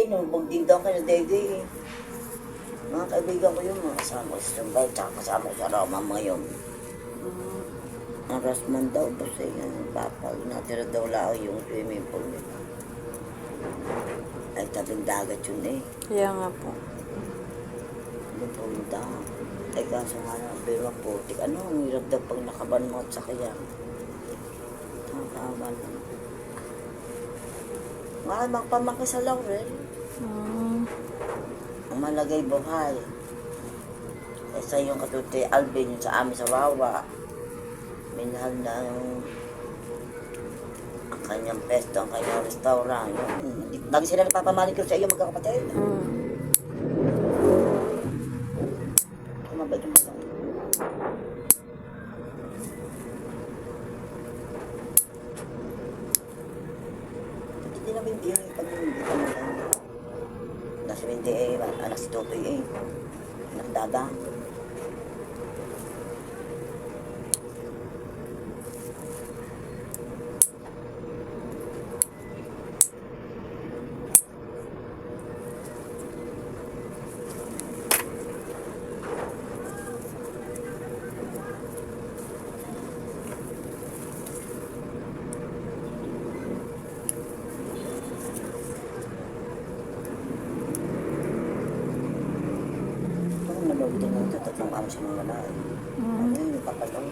Nung din daw kayo na Dede eh. Mga kaibigan ko yun, mga kasama ko sa Sambay, tsaka kasama ko sa Roma ngayon. Ang Rasman daw, basta yan, papag, natira daw lao yung swimming pool nila. Ay, tabing dagat yun eh. Kaya nga po. Yung punta. Ay, kaso nga na, pero ang putik, ano, ang hirap daw pag nakaban mo at sakyan. Nakakaban. Maramang pamaki sa Laurel. Ang malagay buhay. Isa yung katutoy Alvin yung sa amin sa Wawa. Minahal na ang kanyang pesto, ang kanyang restaurant. Lagi sila nagpapamanicure sa iyo magkakapatid. Mabait yung mga. Hindi namin yung pag-ibig ka nila. Nasa 20 eh, anak si Totoy eh. Anak dada. Nalawin din ng tatlong araw sa mga wala eh. Ano yung papalong?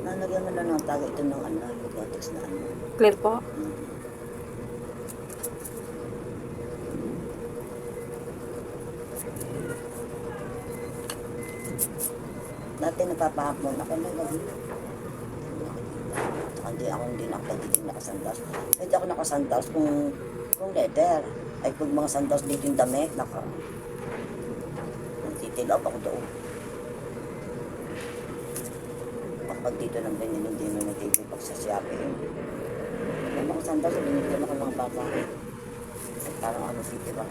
Nalagyan mo na ng tago ito ng ano, yung gotex na ano. Clear po? Dati napapahapon ako na gabi. Hindi ako pagdating nakasandas. Hindi ako nakasandas kung leather. Ay kung mga sandas dito yung damit, nagtitilaw ako doon. Pag dito ng binili, hindi na nagtitilaw sa shopping. Yung mga sandas, binili ako ng bata. Parang ano city ba?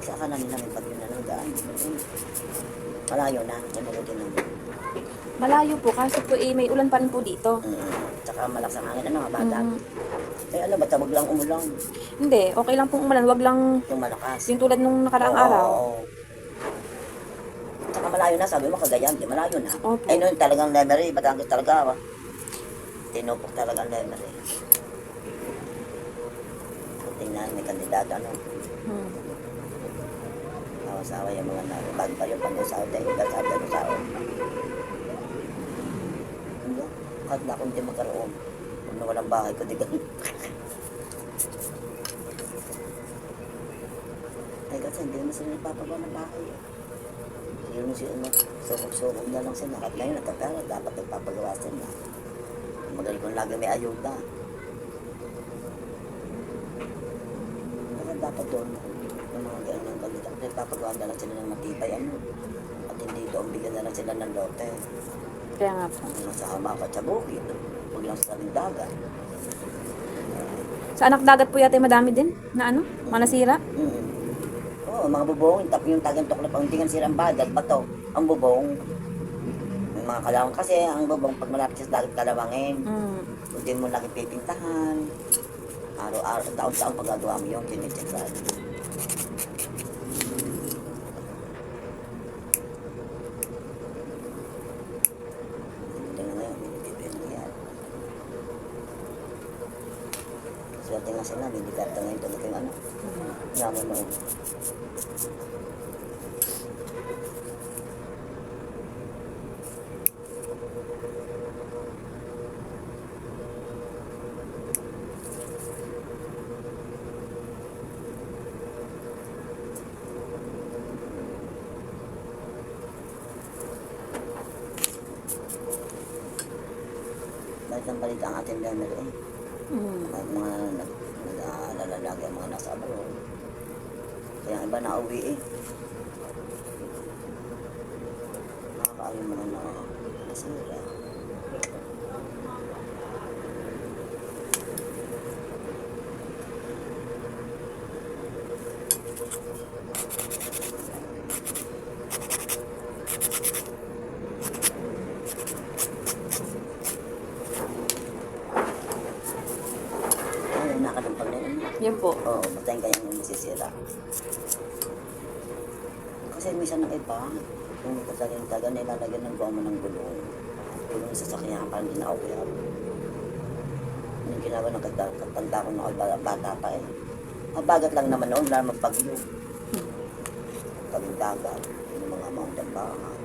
Sa kanan namin pag yun na ng daan. Malayo na, yung mabuti naman. Malayo po, kasi po may ulan pa rin po dito. Tsaka malakas ang hangin, ano, bata. Kaya ano, ba't wag lang umulang? Hindi, okay lang pong umulan, wag lang Yung malakas. yung tulad nung nakaraang araw. Tsaka malayo na, sabi mo, Cagayan, di malayo na. Opo. Ay noon talagang lemery, Batangas talaga. Tinupok talagang lemery. Tingnan, may kandidato, ano. Asawa yung mga bago pa yung pang-usaw dahil kasab na usaw. Ano? Kahit na akong di magkaroon. Kung na walang bahay ko, di ganun. Ay kasi hindi naman sila nagpapagawa ng bahay. Yun si ano, sukog-sukog na lang sila. At ngayon natatara, dapat nagpapagawa sila. Magaling kung lagi may ayuda. Kaya dapat doon, yung mga ganyan ng kalita. Nagpapagawa na lang sila ng matibay, ano. At hindi doon, bigyan na lang sila ng lote. Kaya nga po. Sa hamakat sa bukid. Huwag lang sa tabing dagat. Sa anak dagat po yata madami din na ano, manasira. Oo, mga bubong, yung tagang tuklap, ang tingan sirang bagat, bato, ang bubong. May mga kalawang kasi, ang bubong, pag malapit sa dagat, kalawangin. Hindi mo lagi pipintahan. Araw-araw, taon-taon pagagawa mo yung tinicheck sa atin. Tingnan ngayon, hindi nangyari. Swerte nga sila, hindi karta ngayon talaga yung ano. Naman mo. Bakit ang balita ang ating lemer eh? Mga nag-aalalagi ang mga nasa abroad. Kaya ang iba na-uwi eh. Nakakaalim mga nasira. Ay, nakalumpag na yun. Yan po. Oo, matayin kaya yung masisira. Kasi minsan na iba, kung kasaling taga nilalagyan ng goma ng gulong. Yung sasakyan parang hindi na okay. Yung ginawa ng katanda ko na bata pa eh. Mabagat lang naman noon, wala magpagyo. Kaming dagat, yung mga mountain bahay.